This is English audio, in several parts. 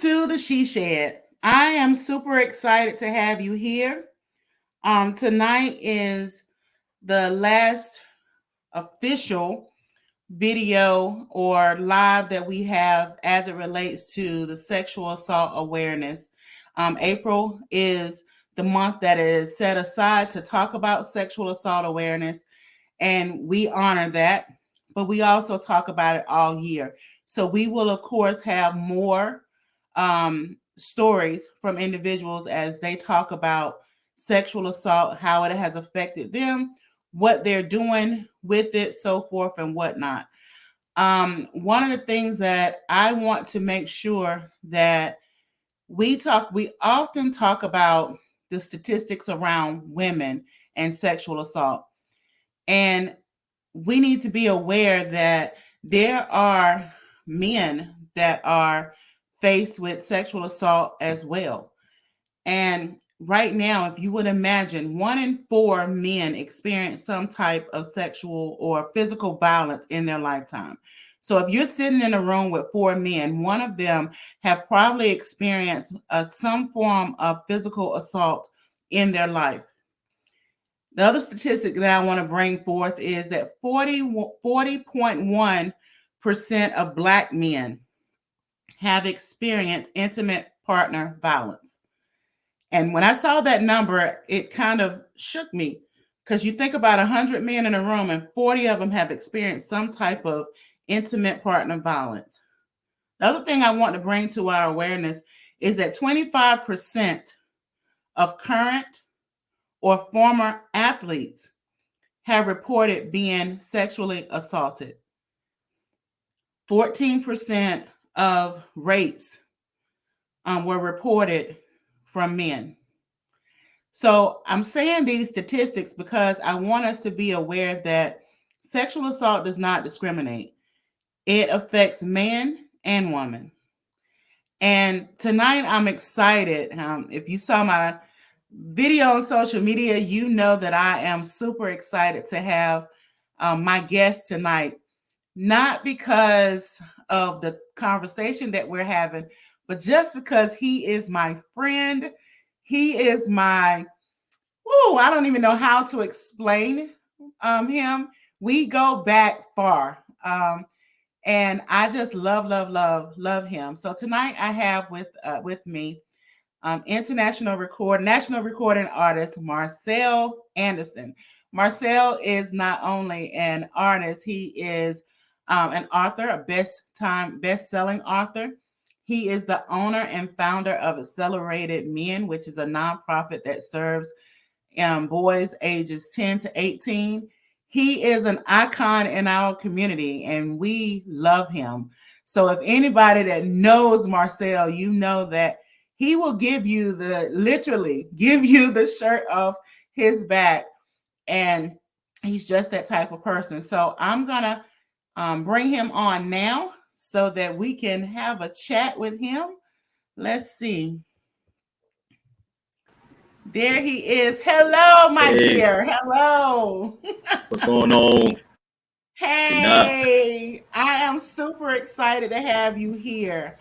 to the SheShed. I am super excited to have you here. Tonight is the last official video or live that we have as it relates to the sexual assault awareness. April is the month that is set aside to talk about sexual assault awareness, and we honor that, but we also talk about it all year. So we will, of course, have more stories from individuals as they talk about sexual assault, how it has affected them, what they're doing with it, so forth and whatnot. One of the things that I want to make sure that we often talk about the statistics around women and sexual assault. And we need to be aware that there are men that are faced with sexual assault as well. And right now, if you would imagine, 1 in 4 men experience some type of sexual or physical violence in their lifetime. So if you're sitting in a room with 4 men, one of them have probably experienced some form of physical assault in their life. The other statistic that I want to bring forth is that 40.1% of Black men have experienced intimate partner violence. And when I saw that number, it kind of shook me because you think about 100 men in a room and 40 of them have experienced some type of intimate partner violence. The other thing I want to bring to our awareness is that 25% of current or former athletes have reported being sexually assaulted. 14% of rapes were reported from men. So I'm saying these statistics because I want us to be aware that sexual assault does not discriminate. It affects man and woman. And tonight I'm excited. If you saw my video on social media, you know that I am super excited to have my guest tonight, not because of the conversation that we're having, but just because he is my friend. He is my, I don't even know how to explain him. We go back far. And I just love him. So tonight I have with me national recording artist Marcel Anderson. Marcel is not only an artist, he is an author, a best-selling author. He is the owner and founder of Accelerated Men, which is a nonprofit that serves boys ages 10 to 18. He is an icon in our community and we love him. So if anybody that knows Marcel, you know that he will literally give you the shirt off his back. And he's just that type of person. So I'm going to bring him on now so that we can have a chat with him. Let's see. There he is. Hello, my dear. Hello. What's going on? Hey, I am super excited to have you here.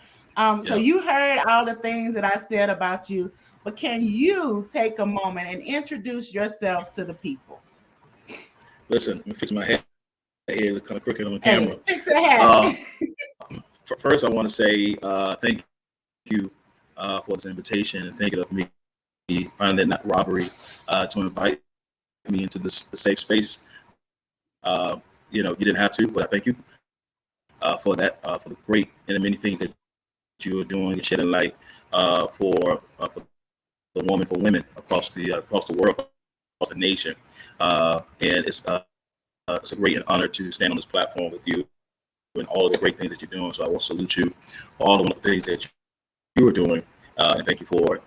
So you heard all the things that I said about you, but can you take a moment and introduce yourself to the people? Listen, let me fix my head here, look kind of crooked on the camera. Hey, fix the hat. First, I want to say thank you for this invitation and thinking of me, finding it not robbery to invite me into the safe space. You didn't have to, but I thank you for that, for the great and the many things that you are doing and shedding light for the woman, for women across the world, across the nation. And it's a great honor to stand on this platform with you and all of the great things that you're doing. So I want to salute you for all the wonderful things that you are doing, and thank you for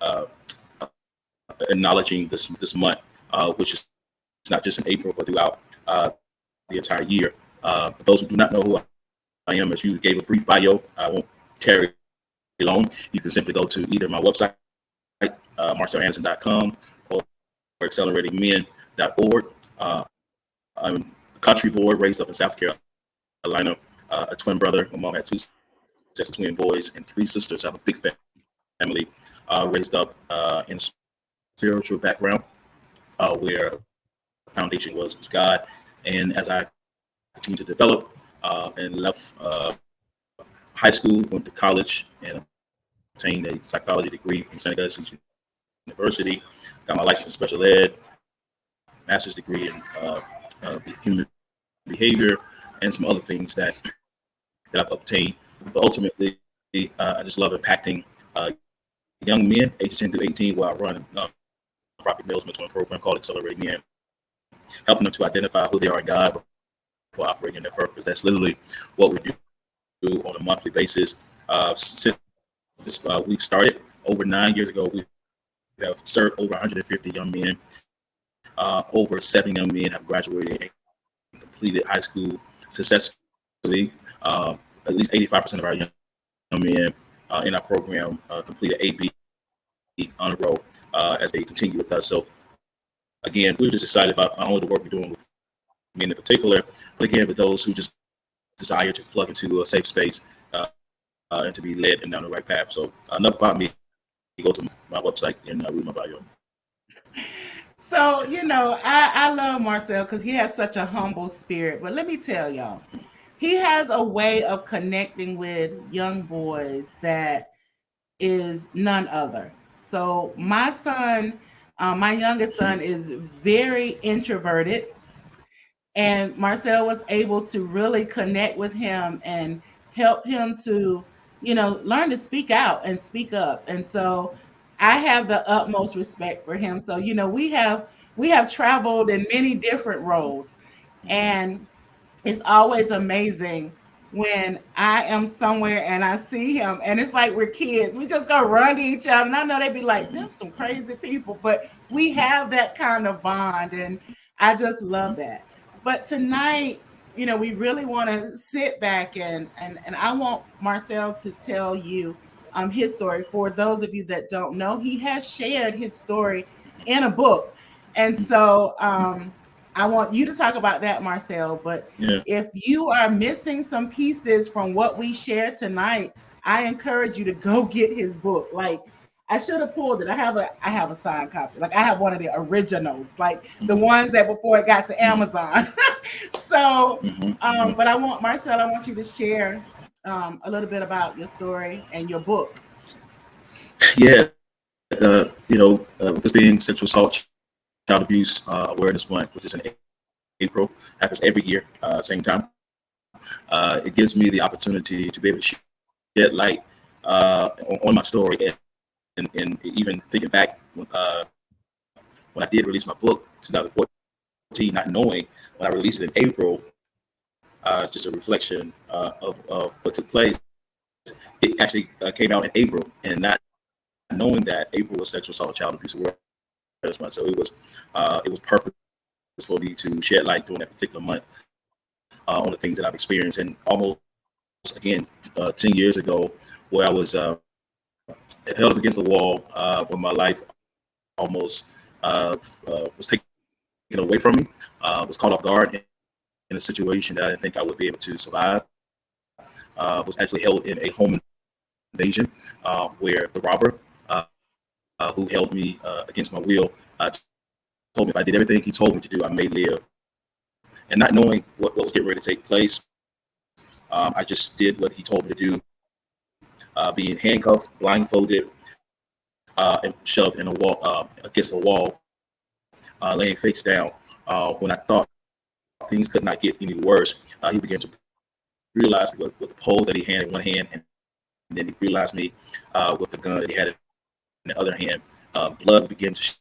acknowledging this month, which is not just in April, but throughout the entire year. For those who do not know who I am, as you gave a brief bio, I won't tarry long. You can simply go to either my website, marcelanderson.com, or acceleratingmen.org. I'm a country boy raised up in South Carolina, a twin brother. My mom had 2 sets of twin boys and 3 sisters. I have a big raised up in a spiritual background where the foundation was God. And as I continued to develop and left high school, went to college, and obtained a psychology degree from Seneca University, got my license in special ed, master's degree in human behavior, and some other things that I've obtained. But ultimately, I just love impacting young men, ages 10 to 18, where I run a nonprofit males mentoring program called Accelerating Men, helping them to identify who they are in God before operating in their purpose. That's literally what we do on a monthly basis. Since we started over 9 years ago, we have served over 150 young men. Over 70 young men have graduated and completed high school successfully. At least 85% of our young men in our program completed AB on a roll as they continue with us. So again, we're just excited about not only the work we're doing with men in particular, but again, with those who just desire to plug into a safe space and to be led and down the right path. So enough about me. Go to my website and read my bio. So, I love Marcel because he has such a humble spirit. But let me tell y'all, he has a way of connecting with young boys that is none other. So, my youngest son, is very introverted, and Marcel was able to really connect with him and help him to, learn to speak out and speak up. And so I have the utmost respect for him. So, we have traveled in many different roles, and it's always amazing when I am somewhere and I see him, and it's like we're kids. We just go run to each other. And I know they'd be like, them some crazy people, but we have that kind of bond. And I just love that. But tonight, we really want to sit back and I want Marcel to tell you his story. For those of you that don't know, he has shared his story in a book. And so I want you to talk about that, Marcel. But Yeah. if you are missing some pieces from what we shared tonight, I encourage you to go get his book. Like, I should have pulled it. I have a signed copy. Like, I have one of the originals, like the ones that before it got to Amazon. So, but Marcel, I want you to share a little bit about your story and your book. Yeah. With this being Sexual Assault, Child Abuse Awareness Month, which is in April, happens every year, same time. It gives me the opportunity to be able to shed light on my story, and even thinking back when I did release my book 2014, not knowing when I released it in April, just a reflection of what took place. It actually came out in April, and not knowing that April was Sexual Assault Child Abuse Awareness Month. So it was purposeful for me to shed light during that particular month on the things that I've experienced. And almost, again, 10 years ago, where I was held up against the wall when my life almost was taken away from me, was caught off guard in a situation that I didn't think I would be able to survive. Was actually held in a home invasion where the robber who held me against my will told me if I did everything he told me to do, I may live. And not knowing what was getting ready to take place, I just did what he told me to do, being handcuffed, blindfolded, and shoved in a wall against a wall, laying face down. When I thought things could not get any worse, he began to realize me with the pole that he had in one hand, and then he realized me with the gun that he had in the other hand. Blood began to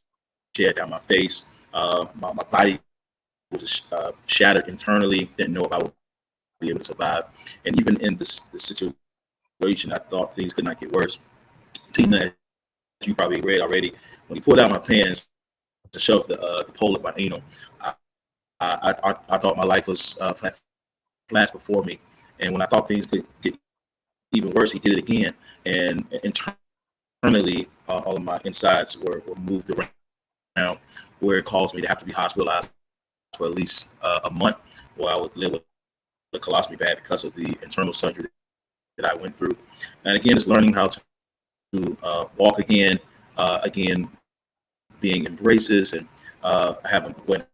shed down my face. My body was shattered internally. Didn't know if I would be able to survive. And even in this situation, I thought things could not get worse. Tina, as you probably read already, when he pulled out my pants to shove the pole up my anal, I thought my life was flashed before me. And when I thought things could get even worse, he did it again. And internally, all of my insides were moved around, where it caused me to have to be hospitalized for at least a month, where I would live with a colostomy bag because of the internal surgery that I went through. And again, it's learning how to walk again, again being embraces and having when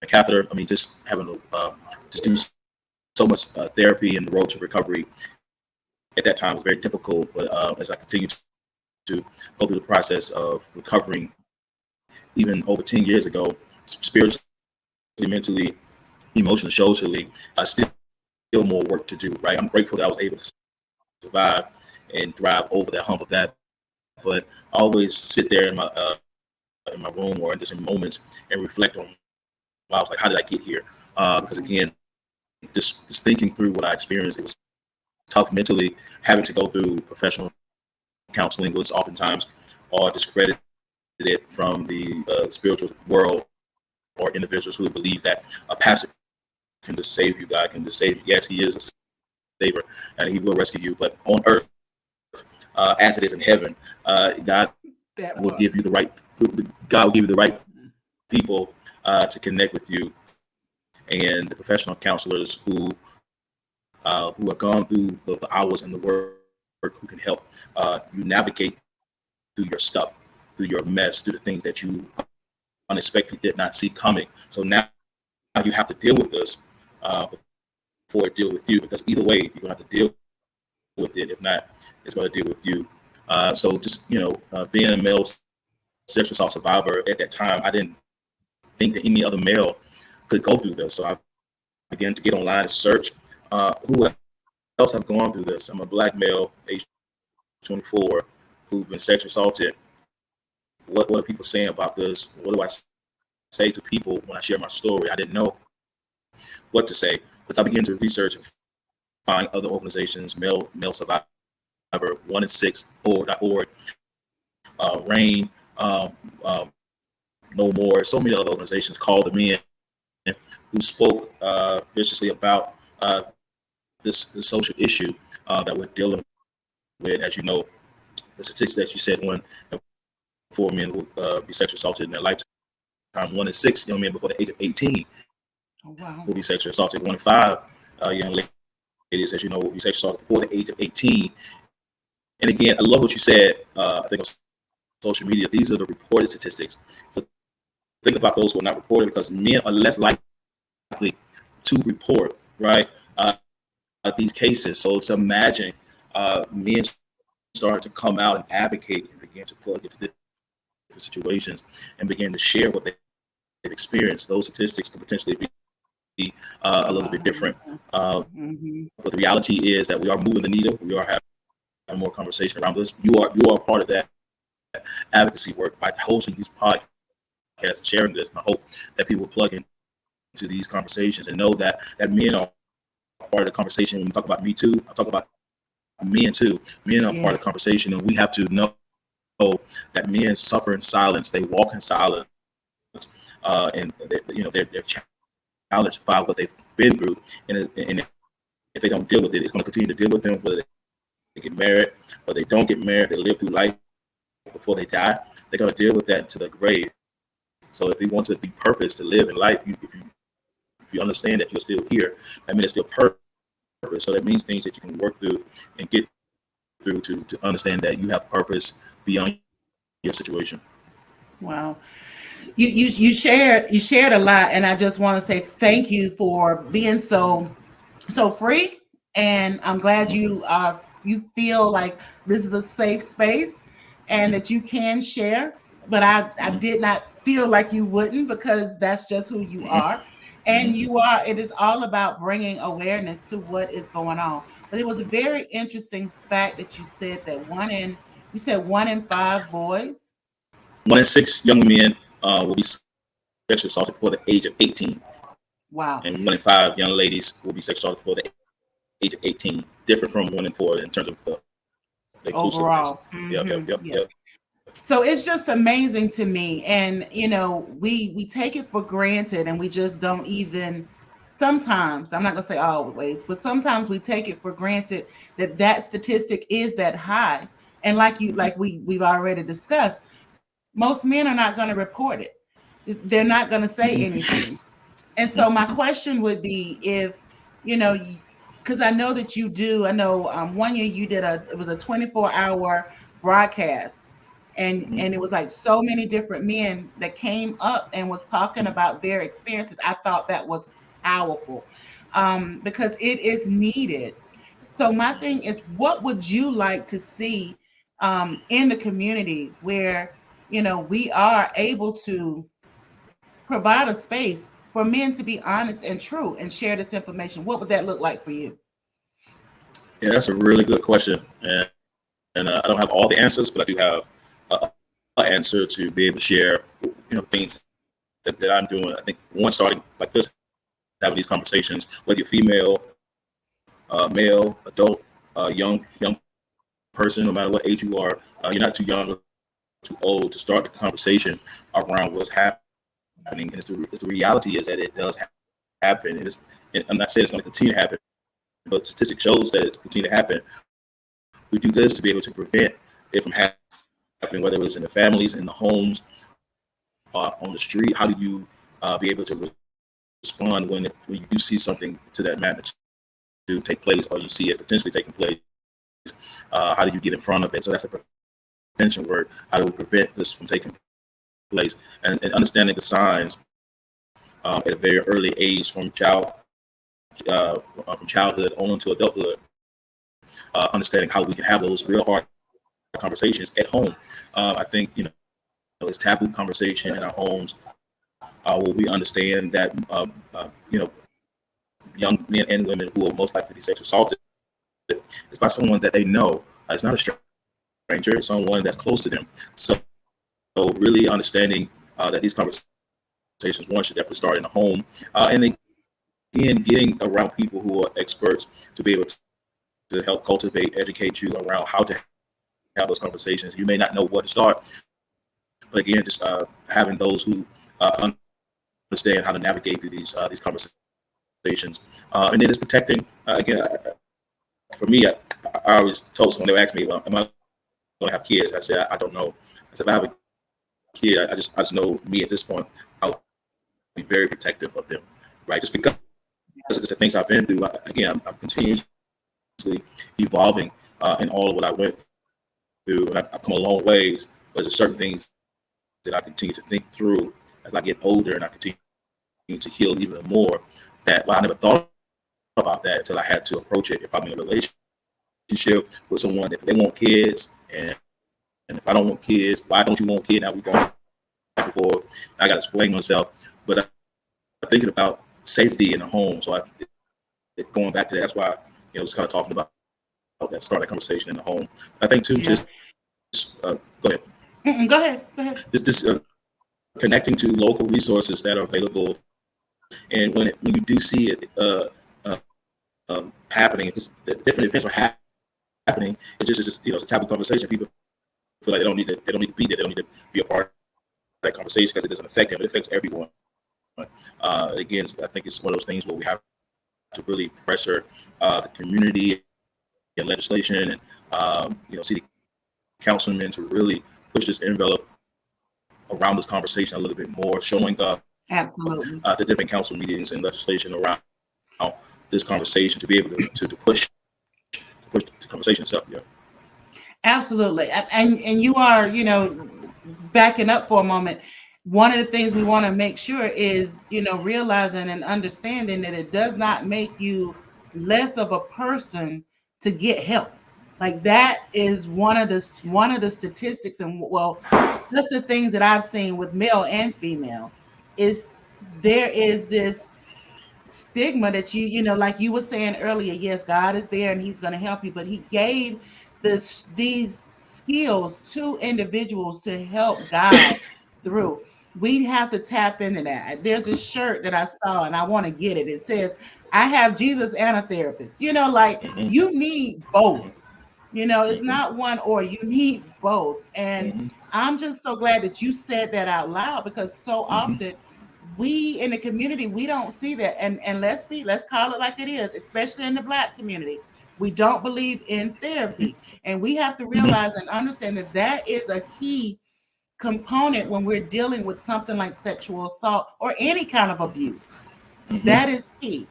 a catheter. I mean, just having just do so much therapy and the road to recovery at that time was very difficult. But as I continue to go through the process of recovering, even over 10 years ago, spiritually, mentally, emotionally, socially, still more work to do. Right, I'm grateful that I was able to survive and thrive over that hump of that. But I always sit there in my room or in just in moments and reflect on, wow, like, how did I get here? Because again, just thinking through what I experienced, it was tough mentally. Having to go through professional counseling was oftentimes all discredited from the spiritual world or individuals who believe that a pastor can just save you. God can just save you. Yes, He is a savior and He will rescue you. But on earth, as it is in heaven, God That will part. give you the right. God will give you the right people to connect with you, and the professional counselors who have gone through the hours and the work who can help you navigate through your stuff, through your mess, through the things that you unexpectedly did not see coming. So now you have to deal with this before it deal with you, because either way you're gonna have to deal with it. If not, it's gonna deal with you. So just being a male sexual assault survivor at that time, I didn't think that any other male could go through this. So I began to get online and search who else have gone through this. I'm a black male, age 24, who've been sexually assaulted. What are people saying about this? What do I say to people when I share my story? I didn't know what to say, but I began to research and find other organizations, male survivor, 1in6.org, RAIN, No More, so many other organizations called the men who spoke viciously about this social issue that we're dealing with. As you know, the statistics that you said, 1 in 4 men will be sexually assaulted in their lifetime. 1 in 6 young men before the age of 18 Oh, wow. will be sexually assaulted. 1 in 5 young ladies, as you know, will be sexually assaulted before the age of 18. And again, I love what you said. I think on social media, these are the reported statistics. So think about those who are not reported, because men are less likely to report, right, these cases. So to imagine men starting to come out and advocate and begin to plug into different situations and begin to share what they've experienced, those statistics could potentially be a little bit different. Mm-hmm. But the reality is that we are moving the needle. We are having more conversation around this. You are part of that advocacy work by hosting these podcasts and sharing this. And I hope that people plug into these conversations and know that men are part of the conversation. When we talk about Me Too, I talk about men too. Men are part of the Yes. conversation, and we have to know that men suffer in silence. They walk in silence, and they're challenged by what they've been through. And if they don't deal with it, it's going to continue to deal with them, whether they get married or they don't get married. They live through life before they die. They're going to deal with that to the grave. So if they want to be purpose to live in life, if you understand that you're still here, that means it's still purpose. So that means things that you can work through and get through to understand that you have purpose beyond your situation. Wow. You shared a lot, and I just want to say thank you for being so free. And I'm glad you feel like this is a safe space and that you can share. But I did not feel like you wouldn't, because that's just who you Mm-hmm. are. And Mm-hmm. you are, it is all about bringing awareness to what is going on. But it was a very interesting fact that you said 1 in 5 boys. 1 in 6 young men will be sexually assaulted before the age of 18, Wow. and 1 in 5 young ladies will be sexually assaulted before the age of 18. Different from 1 in 4 in terms of the inclusiveness. Overall. Yep, yep, yep, Yeah. yep. So it's just amazing to me. And we take it for granted, and we just don't even, sometimes, I'm not going to say always, but sometimes we take it for granted that that statistic is that high. And Mm-hmm. we've already discussed, most men are not going to report it. They're not going to say Mm-hmm. anything. And so my question would be, if, you know, because I know that you do, I know, 1 year you did it was a 24-hour broadcast, and it Mhm. was like so many different men that came up and was talking about their experiences. I thought that was powerful, because it is needed. So my thing is, what would you like to see in the community where we are able to provide a space for men to be honest and true and share this information? What would that look like for you? Yeah, that's a really good question, and I don't have all the answers, but I do have an answer to be able to share, things that I'm doing. I think one starting like this, having these conversations, whether you're female, male, adult, young person, no matter what age you are, you're not too young or too old to start the conversation around what's happening. And it's the reality is that it does happen. And I'm not saying it's going to continue to happen, but statistics shows that it's continue to happen. We do this to be able to prevent it from happening, whether it's in the families, in the homes, on the street. How do you be able to respond when you do see something to that magnitude take place, or you see it potentially taking place? How do you get in front of it? So that's the prevention word. How do we prevent this from taking place? And understanding the signs at a very early age, from childhood on into adulthood, understanding how we can have those real hard conversations at home. I think it's taboo conversation in our homes, where we understand that young men and women who are most likely to be sexually assaulted is by someone that they know. It's not a stranger; it's someone that's close to them. So really understanding that these conversations, one, should definitely start in the home, and again, getting around people who are experts to be able to help cultivate, educate you around how to have those conversations. You may not know where to start, but again, just having those who understand how to navigate through these conversations, and then it's protecting. Again, for me, I always told someone, they would ask me, well, am I going to have kids? I said, I don't know. I said, if I have a kid, I just know me at this point, I would be very protective of them, right? Just because of the things I've been through. Again, I'm continuously evolving in all of what I went through, and I've come a long ways. But there's certain things that I continue to think through as I get older and I continue to heal even more. That, well, I never thought about that until I had to approach it. If I'm in a relationship with someone, if they want kids, and if I don't want kids, why don't you want kids? Now we're going back and forth. I got to explain myself. But I'm thinking about safety in the home. So going back to that, that's why was kind of talking about that, starting that conversation in the home. I think too, just go ahead. Yeah. Mm-mm, go ahead. Go ahead. This connecting to local resources that are available, and when you do see it happening, because the different events are happening, it's just it's a taboo conversation. People feel like they don't need to be there, they don't need to be a part of that conversation because it doesn't affect them. It affects everyone. Again, I think it's one of those things where we have to really pressure the community and legislation and city councilmen to really push this envelope around this conversation a little bit more, showing up at the different council meetings Absolutely. and legislation around this conversation to be able to push the conversation itself. Yeah. Absolutely. And you are, backing up for a moment. One of the things we want to make sure is, realizing and understanding that it does not make you less of a person to get help. Like that is one of the statistics, and well, just the things that I've seen with male and female is there is this stigma that like you were saying earlier. Yes, God is there and he's going to help you, but he gave these skills to individuals to help guide through. We have to tap into that. There's a shirt that I saw and I want to get it. It says, I have Jesus and a therapist. Like you Hmm. need both. It's Hmm. not one or, you need both. And Hmm. I'm just so glad that you said that out loud, because so Hmm. often we in the community, we don't see that. And let's call it like it is, especially in the Black community. We don't believe in therapy. And we have to realize and understand that that is a key component when we're dealing with something like sexual assault or any kind of abuse. That Hmm. is key.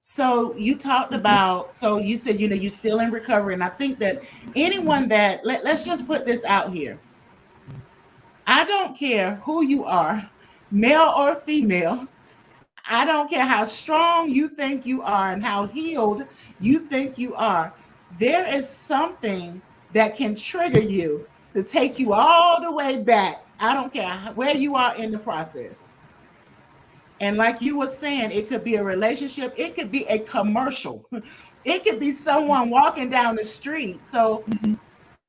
So you talked Hmm. about, so you said, you're still in recovery. And I think that anyone that, let's just put this out here. I don't care who you are, male or female. I don't care how strong you think you are and how healed you think you are. There is something that can trigger you to take you all the way back. I don't care where you are in the process. And like you were saying, it could be a relationship, it could be a commercial, it could be someone walking down the street. So Hmm.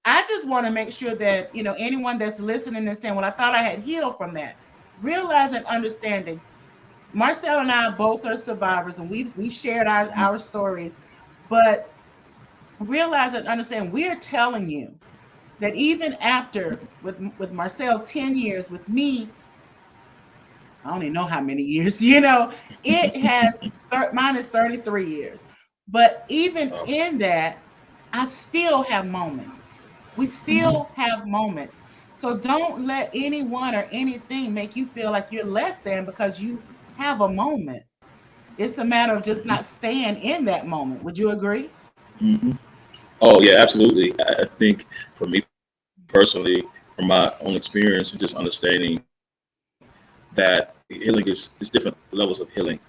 I just want to make sure that, anyone that's listening and saying, well, I thought I had healed from that, realize and understanding. Marcel and I both are survivors, and we've shared our stories, but realize and understand we're telling you that even after, with Marcel 10 years, with me, I don't even know how many years, it has, mine is 33 years. But even Oh. in that, I still have moments. We Hmm. still have moments. So don't let anyone or anything make you feel like you're less than because you have a moment. It's a matter of just not staying in that moment. Would you agree? Hmm. Oh yeah, absolutely. I think for me personally, from my own experience and just understanding that healing is different levels of healing.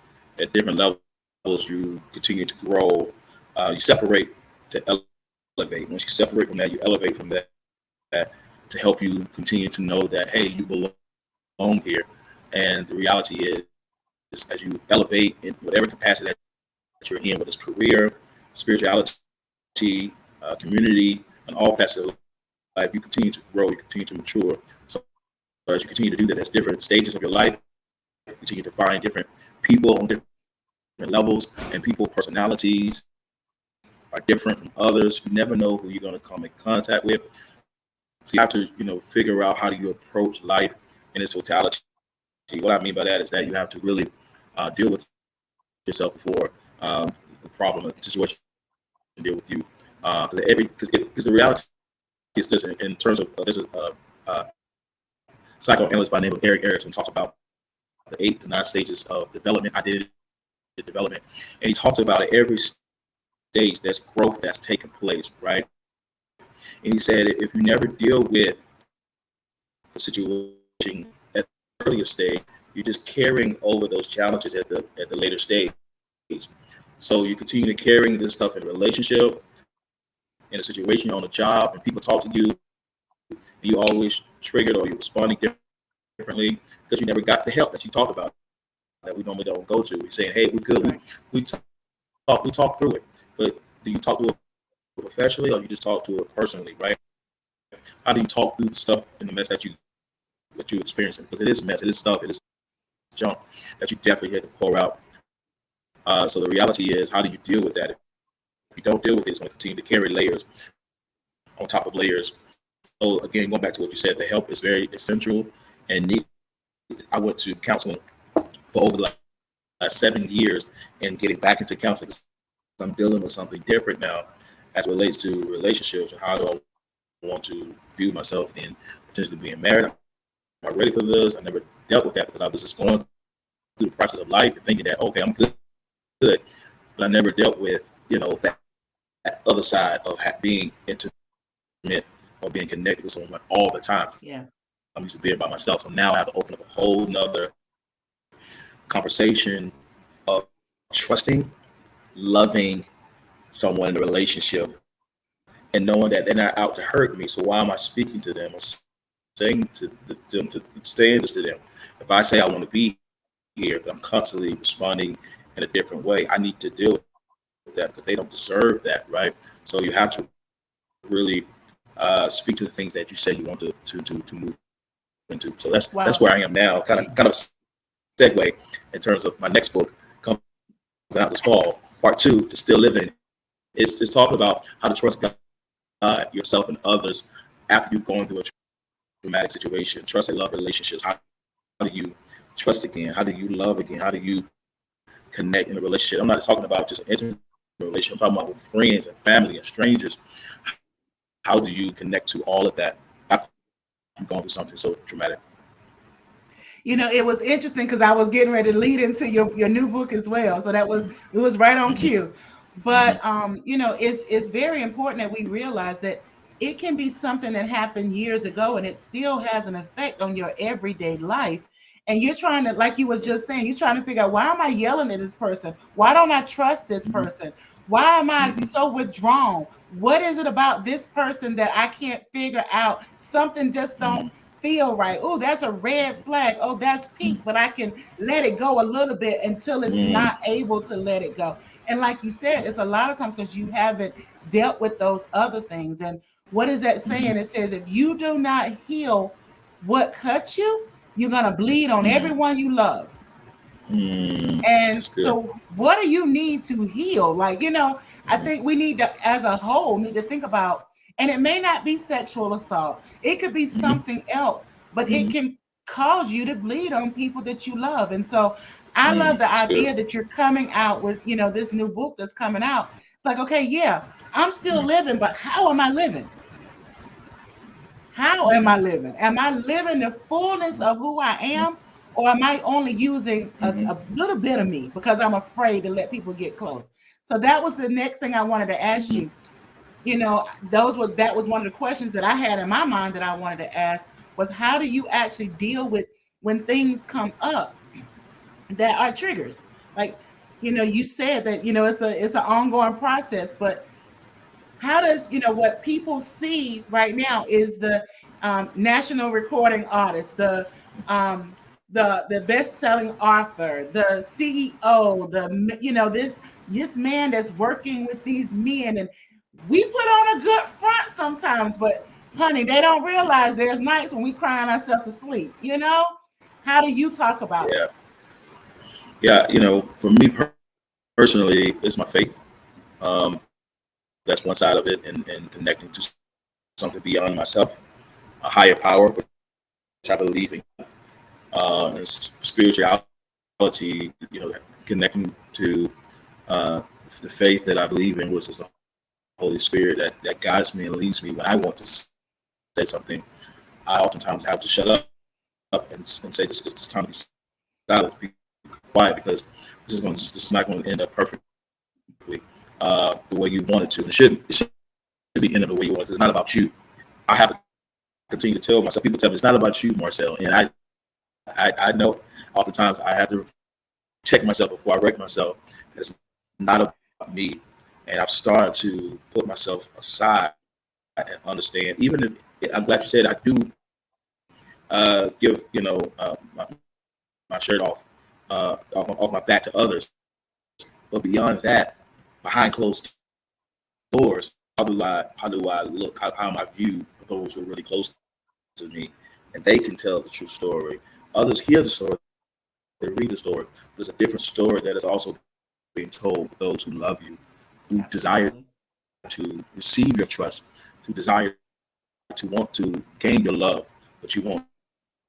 At different levels, you continue to grow. You separate to elevate. Once you separate from that, you elevate from that to help you continue to know that, hey, you belong here. And the reality is, as you elevate in whatever capacity that you're in, whether it's career, spirituality, community, and all facets of life, you continue to grow, you continue to mature. So as you continue to do that, there's different stages of your life. You continue to find different people on different levels, and people personalities are different from others. You never know who you're going to come in contact with. So you have to, figure out how do you approach life in its totality. What I mean by that is that you have to really deal with yourself before the problem, the situation deal with you. Because the reality is this in terms of this is psychoanalyst by the name of Eric Erickson talks about the 8 to 9 stages of development, identity development, and he talks about at every stage there's growth that's taking place, right? And he said if you never deal with the situation at the earlier stage, you're just carrying over those challenges at the later stage. So you continue to carrying this stuff in a relationship, in a situation, on a job, and people talk to you, and you always triggered or you're responding differently because you never got the help that you talk about that we normally don't go to. We're saying, hey, we're good. We we talk Right. we talk through it, but do you talk to it professionally or you just talk to it personally, right? How do you talk through the stuff in the mess that you experiencing? Because it is mess, it is stuff, it is junk that you definitely had to pour out. So the reality is, how do you deal with that? If you don't deal with it, it's going to continue to carry layers on top of layers. So again, going back to what you said, the help is very essential and needed. I went to counseling for over the last 7 years and getting back into counseling because I'm dealing with something different now as it relates to relationships and how do I want to view myself in potentially being married. Am I ready for this? I never dealt with that because I was just going through the process of life and thinking that, okay, I'm good. But I never dealt with, that other side of being intimate or being connected with someone all the time. I'm used to being by myself. So now I have to open up a whole nother Yeah. conversation of trusting, loving someone in a relationship and knowing that they're not out to hurt me. So why am I speaking to them or saying this to them? If I say I want to be here, but I'm constantly responding in a different way, I need to deal with that because they don't deserve that, right? So you have to really speak to the things that you say you want to move into. So that's where I am now. Kind of segue Wow. in terms of my next book coming out this fall, part two, to still living. It's talking about how to trust God, yourself, and others after you've gone through a traumatic situation. Trust and love relationships. How do you trust again? How do you love again? How do you connect in a relationship? I'm not talking about just an intimate relationship. I'm talking about with friends and family and strangers. How do you connect to all of that after you've gone through something so traumatic? It was interesting because I was getting ready to lead into your new book as well. So it was right on Hmm. cue. But it's very important that we realize that it can be something that happened years ago and it still has an effect on your everyday life. And you're trying to, like you was just saying, you're trying to figure out, why am I yelling at this person? Why don't I trust this Hmm. person? Why am I Hmm. so withdrawn? What is it about this person that I can't figure out? Something just don't Hmm. feel right. Oh, that's a red flag. Oh, that's pink, but I can let it go a little bit until it's Hmm. not able to let it go. And like you said, it's a lot of times because you haven't dealt with those other things. And what is that Hmm. saying? It says, if you do not heal what cut you, you're going to bleed on Hmm. everyone you love. Hmm. And That's good. so, what do you need to heal? Like, I Hmm. think we need to, as a whole, need to think about, and it may not be sexual assault, it could be Hmm. something else, but it Hmm. can cause you to bleed on people that you love. And so, I love Hmm. the That's good. idea that you're coming out with, this new book that's coming out. It's like, okay, yeah, I'm still Hmm. living, but how am I living? How am Hmm. I living? Am I living the fullness of who I am? Or am I only using Hmm. a little bit of me because I'm afraid to let people get close? So that was the next thing I wanted to ask Hmm. you. That was one of the questions that I had in my mind that I wanted to ask was, how do you actually deal with when things come up that are triggers? Like, you said that, it's an ongoing process, but how does what people see right now is the national recording artist, um, the best-selling author, the CEO, this man that's working with these men, and we put on a good front sometimes, but honey, they don't realize there's nights when we crying ourselves to sleep. How do you talk about Yeah. that? Yeah. For me personally, it's my faith. That's one side of it, and connecting to something beyond myself, a higher power, which I believe in, and spirituality. Connecting to uh, the faith that I believe in, which is the Holy Spirit that guides me and leads me when I want to say something. I oftentimes have to shut up and say, this, it's time to be silent, be quiet, because this is not going to end up perfectly the way you want it to. It should be ended the way you want it. It's not about you. I have to continue to tell myself. People tell me it's not about you, Marcel, and I know oftentimes I have to check myself before I wreck myself. It's not about me, and I've started to put myself aside and understand. Even if, I'm glad you said, I do give my shirt off my back to others, but beyond that, behind closed doors, how do I look? How am I viewed for those who are really close to me, and they can tell the true story. Others hear the story, they read the story. There's a different story that is also being told to those who love you, who desire Absolutely. to receive your trust, who desire to want to gain your love, but you won't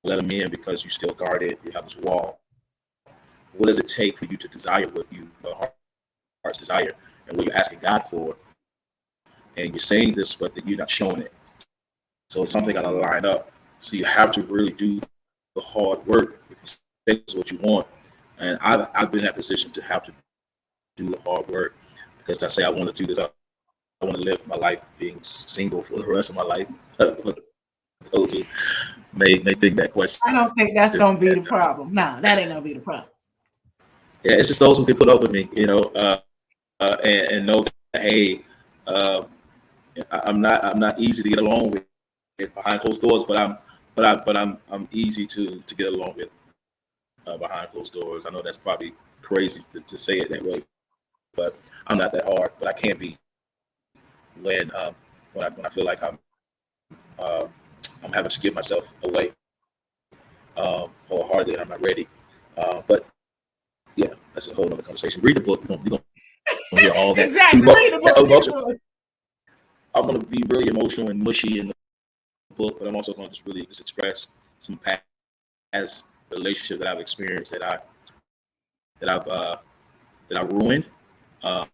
let them in because you still guard it. You have this wall. What does it take for you to desire what your heart's desire and what you're asking God for? And you're saying this, but you're not showing it. So it's something got to line up. So you have to really do the hard work if you say this is what you want. And I've been in that position to have to do the hard work because I say I want to do this. I want to live my life being single for the rest of my life. For those who may think that question. I don't think that's gonna be the problem. No, that ain't gonna be the problem. Yeah, it's just those who can put up with me, and know that, hey, uh, I'm not easy to get along with behind closed doors, but I'm easy to get along with behind closed doors. I know that's probably crazy to say it that way, but I'm not that hard, but I can be when when I feel like uh, I'm having to give myself away wholeheartedly and I'm not ready. But yeah, that's a whole other conversation. Read the book. You're gonna hear all that Exactly. Read the book. Read the emotion. book. I'm gonna be really emotional and mushy in the book, but I'm also gonna just really just express some past relationship that I've experienced that I've that I ruined uh,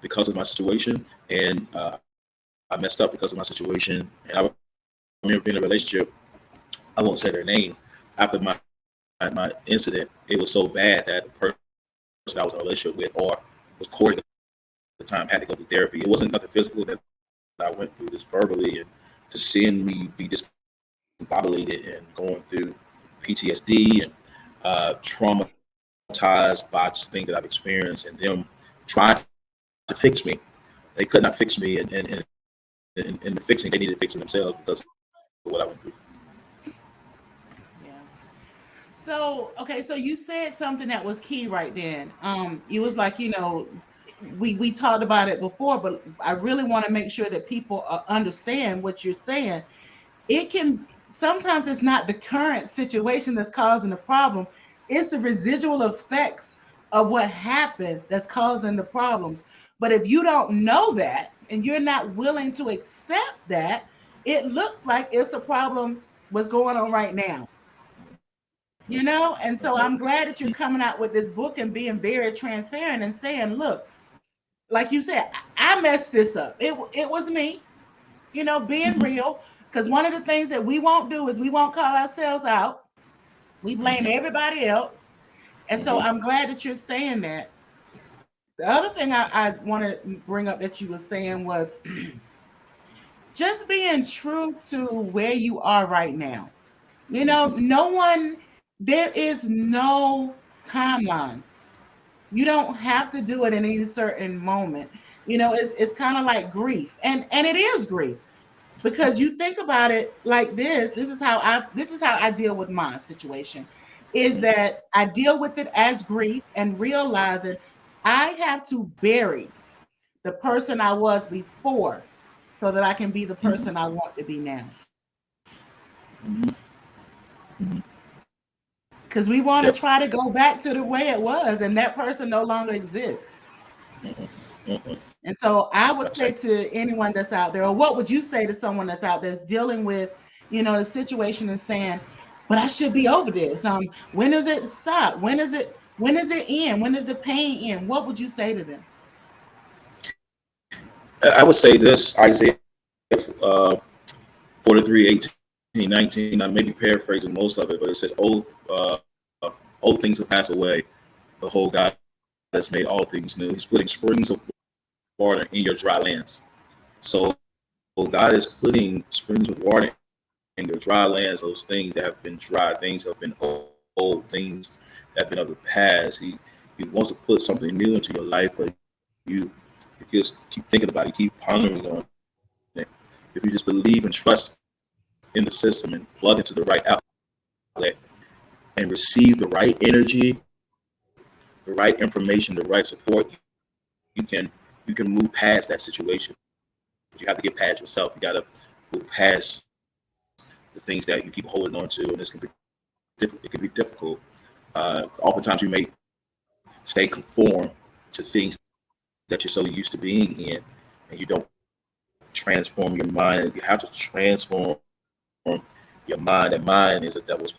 because of my situation, and I messed up because of my situation. And I remember being in a relationship. I won't say their name after my my incident, it was so bad that the person I was in a relationship with or was courting at the time had to go through therapy. It wasn't nothing physical that I went through, just verbally, and just seeing me be discombobulated and going through PTSD and traumatized by just things that I've experienced, and them trying to fix me. They could not fix me, and the fixing, they needed fixing themselves because of what I went through. Yeah. So, okay, so you said something that was key right then. You was like, we talked about it before, but I really want to make sure that people understand what you're saying. It can sometimes it's not the current situation that's causing the problem, it's the residual effects of what happened that's causing the problems. But if you don't know that and you're not willing to accept that, it looks like it's a problem what's going on right now. And so I'm glad that you're coming out with this book and being very transparent and saying, look, like you said, I messed this up. It was me, being Mm-hmm. real. Because one of the things that we won't do is we won't call ourselves out. We blame Mm-hmm. everybody else. And so Mm-hmm. I'm glad that you're saying that. The other thing I want to bring up that you were saying was just being true to where you are right now. No one, there is no timeline. You don't have to do it in any certain moment. It's kind of like grief. And it is grief because you think about it like this. This is how I deal with my situation is that I deal with it as grief and realizing I have to bury the person I was before so that I can be the Mm-hmm. person I want to be now. Mm-hmm. Because we want to Yep. try to go back to the way it was, and that person no longer exists. Mm-hmm. And so I would Like I say say, to anyone that's out there, or what would you say to someone that's out there that's dealing with, the situation and saying, but I should be over this. When does it stop? When is it end? When does the pain end? What would you say to them? I would say this Isaiah uh, 43:18-19. I may be paraphrasing most of it, but it says, old things have passed away. Behold, God has made all things new. He's putting springs of water in your dry lands. So God is putting springs of water in your dry lands, those things that have been dry, things that have been old, things that have been of the past. He wants to put something new into your life, but you just keep thinking about it, you keep pondering on it. If you just believe and trust in the system and plug into the right outlet and receive the right energy, the right information, the right support, you can you can move past that situation. But you have to get past yourself. You got to move past the things that you keep holding on to, and this can be difficult. It can be difficult. Oftentimes, you may stay conformed to things that you're so used to being in, and you don't transform your mind. You have to transform your mind. And mind is a devil's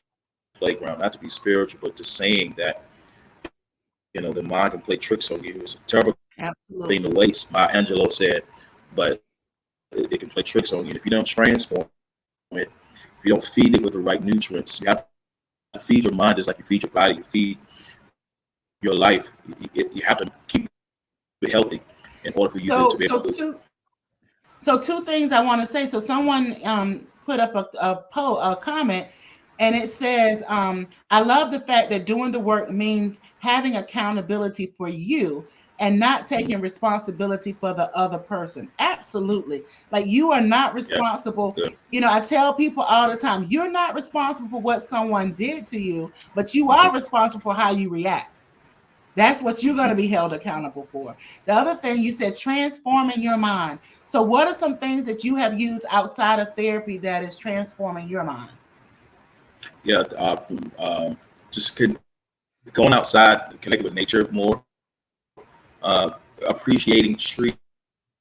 playground. Not to be spiritual, but just saying that the mind can play tricks on you. It's a terrible thing to Absolutely. waste. Maya Angelou said, but it can play tricks on you. If you don't transform it, if you don't feed it with the right nutrients, you have to feed your mind just like you feed your body. You feed your life. You have to keep it healthy in order for you to So be able so to do it. two So two things I want to say. So someone put up a comment, and it says, "I love the fact that doing the work means having accountability for you and not Mhm. taking responsibility for the other person." Absolutely, like you are not Yeah, that's responsible. good. I tell people all the time, you're not responsible for what someone did to you, but you are Hmm. responsible for how you react. That's what you're going Hmm. to be held accountable for. The other thing you said, transforming your mind. So, what are some things that you have used outside of therapy that is transforming your mind? Yeah, from, just going outside, connecting with nature more, uh, appreciating trees,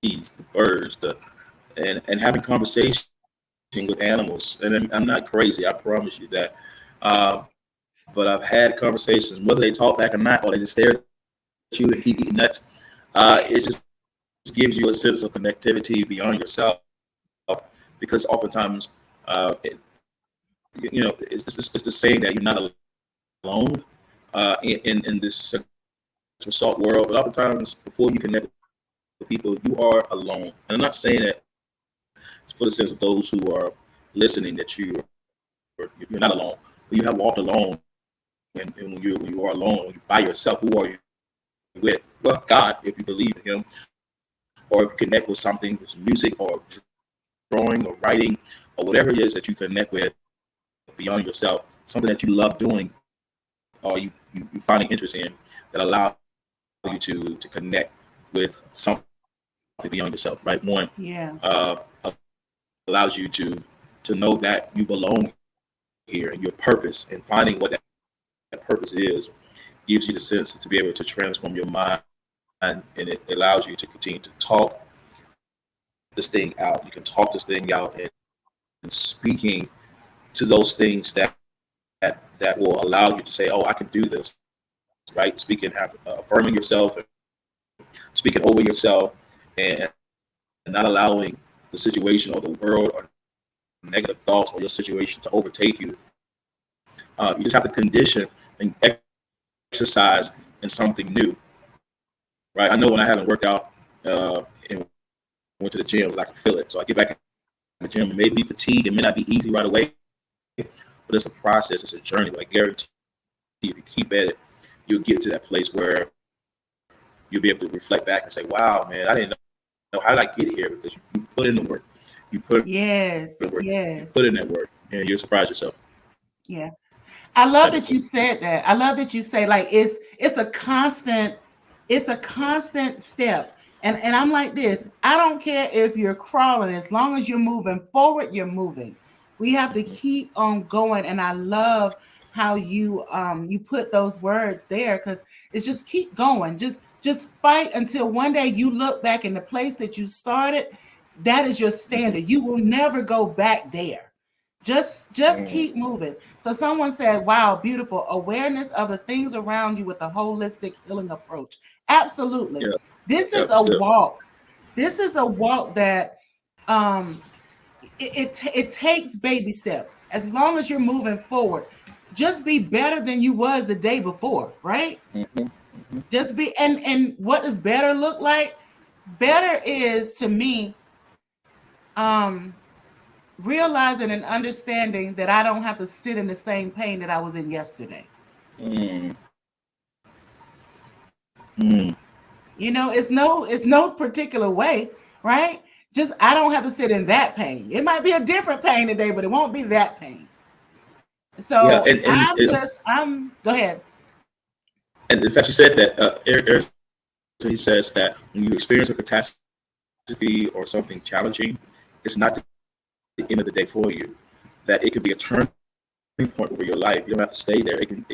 the birds, and having conversation with animals. And I'm not crazy, I promise you that. Uh, but I've had conversations, whether they talk back or not, or they just stare at you and keep eating nuts. It just gives you a sense of connectivity beyond yourself, because oftentimes, uh, it, it's the saying that you're not alone in this sexual assault world. A lot of times, before you connect with people, you are alone. And I'm not saying that for the sense of those who are listening that you're not alone, but you have walked alone. And when you are alone, when you're by yourself, who are you with? Well, God, if you believe in Him, or if you connect with something, it's music or drawing or writing or whatever it is that you connect with beyond yourself, something that you love doing or you finding interest in that allow you to connect with something beyond yourself, right? One Yeah. uh, allows you to know that you belong here and your purpose, and finding what that purpose is gives you the sense to be able to transform your mind, and it allows you to continue to talk this thing out. You can talk this thing out and speaking to those things that will allow you to say, "Oh, I can do this." Right? Speaking, affirming yourself, speaking over yourself, and not allowing the situation or the world or negative thoughts or your situation to overtake you. You just have to condition and exercise in something new. Right? I know when I haven't worked out and went to the gym, I can feel it. So I get back in the gym. It may be fatigued. It may not be easy right away, but it's a process. It's a journey. But I guarantee you, if you keep at it, you'll get to that place where you'll be able to reflect back and say, "Wow, man, I didn't know how did I get here?" Because you put in the work. You put Yes. in the work. You Yes. put in that work, and you'll surprise yourself. Yeah. I love That makes that you sense. said that. I love that you say like it's a constant step. And I'm like this. I don't care if you're crawling, as long as you're moving forward, you're moving. We have to Mhm. keep on going. And I love how you put those words there, because it's just keep going. Just fight until one day you look back in the place that you started. That is your Mhm. standard. You will never go back there. Just Mm. keep moving. So someone said, wow, beautiful awareness of the things around you with a holistic healing approach. Absolutely. Yeah, This yeah, is that's a good. walk. This is a walk that um it takes baby steps. As long as you're moving forward, just be better than you was the day before, right? Hmm. Hmm. Just be, and what does better look like? Better is, to me, um realizing and understanding that I don't have to sit in the same pain that I was in yesterday. Mm. Mm. It's no particular way, right? Just I don't have to sit in that pain. It might be a different pain today, but it won't be that pain. Yeah, So I'm go ahead. and in fact, you said that Eric, he says that when you experience a catastrophe or something challenging, it's not the end of the day for you. That it could be a turning point for your life. You don't have to stay there. It can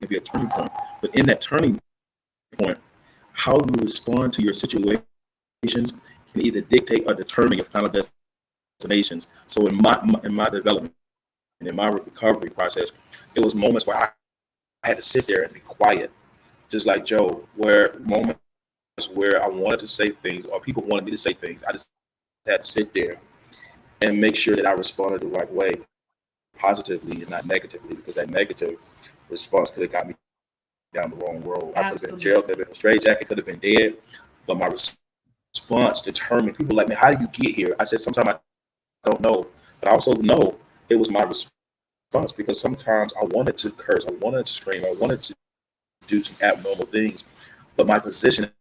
be a turning point. But in that turning point, how you respond to your situations can either dictate or determine your final destinations. So in my development, in my recovery process, it was moments where I had to sit there and be quiet, just like Joe, where moments where I wanted to say things or people wanted me to say things, I just had to sit there and make sure that I responded the right way, positively and not negatively, because that negative response could have got me down the wrong road. I could have been in jail, Absolutely. could have been in a straitjacket, could have been dead. But my response determined. People like, man, how do you get here? I said, sometimes I don't know, but I also know it was my response, because sometimes I wanted to curse, I wanted to scream, I wanted to do some abnormal things, but my position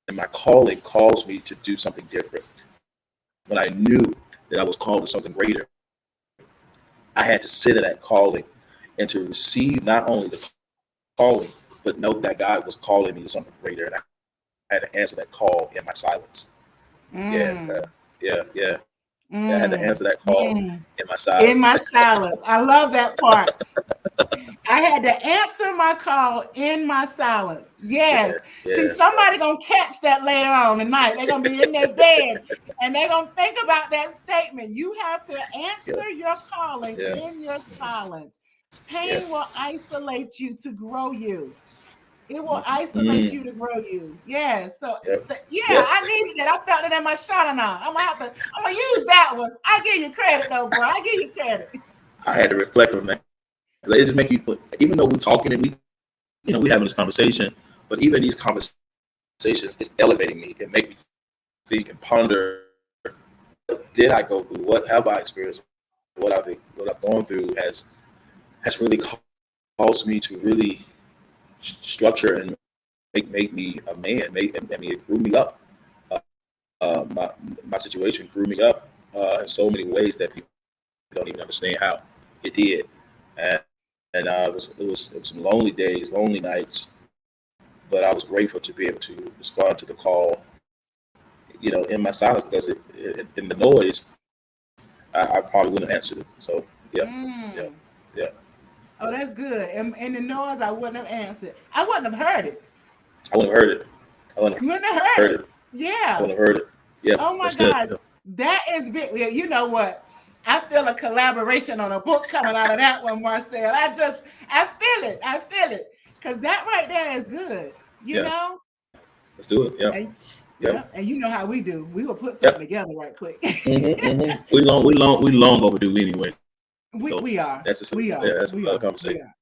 and my calling calls me to do something different. When I knew that I was called to something greater, I had to sit in that calling and to receive not only the calling, but know that God was calling me to something greater. And I had to answer that call in my silence. Yeah, Mm, yeah, yeah. I had to mm, answer that call mm. in my In silence. my silence. I love that part. I had to answer my call in my silence. Yeah, Yes. See, yeah, somebody gonna catch that later on tonight. They're gonna be in their bed and they're gonna think about that statement. You have to yeah, answer your calling yeah, in your silence. yeah. Pain will isolate you to grow you. It will isolate Mm, you to grow you. Yes. So yeah, yeah, yeah. I needed it. I felt it in my shana now. I'm gonna use that one. I give you credit though, bro. I give you credit. I had to reflect on that Because it just make you, even though we're talking and we having this conversation, but even these conversations is elevating me and make me think and ponder, what did I go through? What have I experienced? What I've gone through has really caused me to really structure and make me a man. It grew me up. Uh, my situation grew me up in so many ways that people don't even understand how it did. And it was some lonely days, lonely nights, but I was grateful to be able to respond to the call, in my silence, because in the noise, I probably wouldn't have answered it. So yeah, yeah, Mm. yeah. Oh, that's good. And the noise, I wouldn't have answered. I wouldn't have heard it. I wouldn't have heard it. I wouldn't You have wouldn't have heard heard it. it. I Yeah. wouldn't have heard it. Yeah, Oh my that's good. gosh. Yeah. That is big. Yeah, you know what? I feel a collaboration on a book coming out of that one, Marcel. I feel it. I feel it. Because that right there is good. You Yeah, know? let's do it. Yeah, And yeah, yeah, and you know how we do. We will put yeah. something together right quick. We long overdue anyway. So We are. that's just We yeah, are. that's We another are. conversation. We are.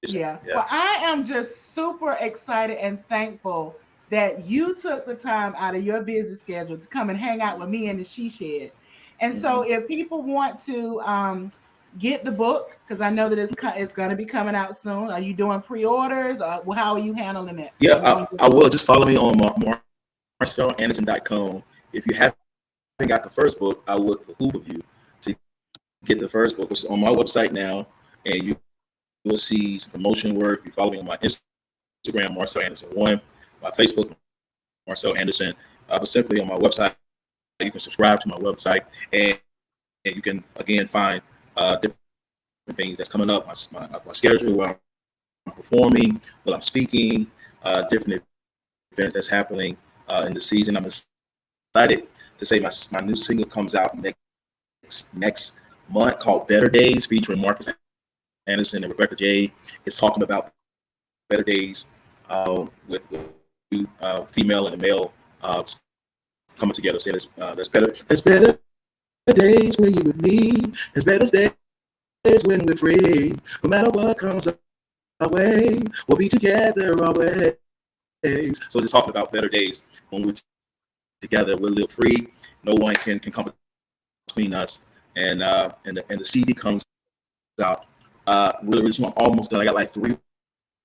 Yeah. Yeah. Well, I am just super excited and thankful that you took the time out of your busy schedule to come and hang out with me in the SheShed. And so, Hmm. if people want to get the book, because I know that it's going to be coming out soon, are you doing pre-orders, or how are you handling it? Yeah, Are you going to I will. Just follow me on marcelanderson.com. If you haven't got the first book, I would behoove of you to get the first book, which is on my website now, and you will see some promotion work. You follow me on my Instagram, Marcel Anderson one, my Facebook, Marcel Anderson. But simply on my website, you can subscribe to my website, and you can again find different things that's coming up, my schedule, where I'm performing, while I'm speaking, different events that's happening in the season. I'm excited to say my new single comes out next month, called Better Days, featuring Marcus Anderson and Rebecca J. It's talking about better days with female and male coming together. Saying there's better days when you with me. There's better days when we're free. No matter what comes our way, we'll be together always. So just talking about better days when we're together, we'll live free. No one can come between us. And the CD comes out really soon. I'm almost done. I got like 3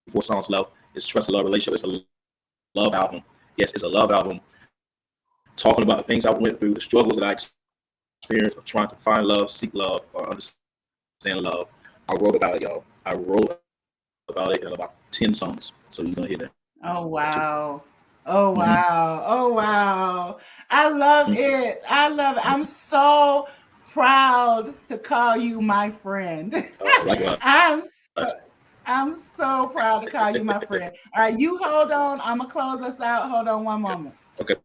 4 songs left. It's Trust and Love Relationship. It's a love album. Yes, it's a love album. Talking about the things I went through, the struggles that I experienced of trying to find love, seek love, or understand love. I wrote about it, y'all. I wrote about it in about 10 songs. So you're gonna hear that Oh too. wow. Oh Mm-hmm. wow. Oh wow. I love Mm-hmm. it. I love it. I'm so proud to call you my friend. Likewise. I'm so, I'm so proud to call you my friend. All right, you hold on. I'm gonna close us out. Hold on one Okay. moment. Okay.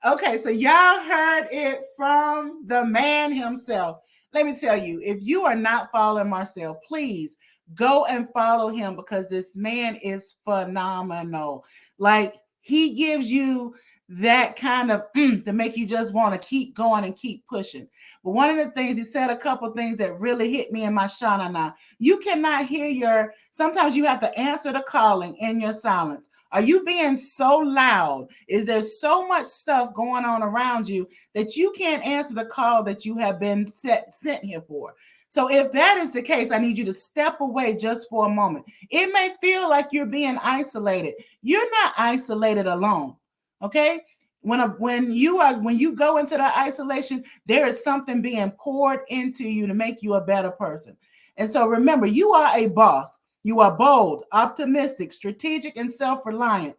Okay, so y'all heard it from the man himself. Let me tell you, if you are not following Marcel, please go and follow him because this man is phenomenal. Like he gives you that kind of to make you just want to keep going and keep pushing. But one of the things he said, a couple things that really hit me in my shana now. You cannot hear sometimes you have to answer the calling in your silence. Are you being so loud? Is there so much stuff going on around you that you can't answer the call that you have been sent here for? So if that is the case, I need you to step away just for a moment. It may feel like you're being isolated. You're not isolated alone. Okay? When you go into that isolation, there is something being poured into you to make you a better person. And so remember, you are a boss. You are bold, optimistic, strategic, and self reliant.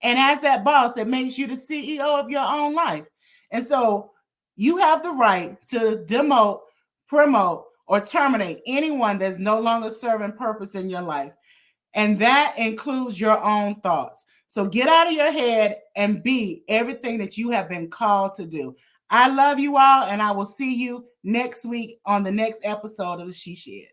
And as that boss, it makes you the CEO of your own life. And so you have the right to demote, promote, or terminate anyone that's no longer serving purpose in your life. And that includes your own thoughts. So get out of your head and be everything that you have been called to do. I love you all, and I will see you next week on the next episode of the She Shed.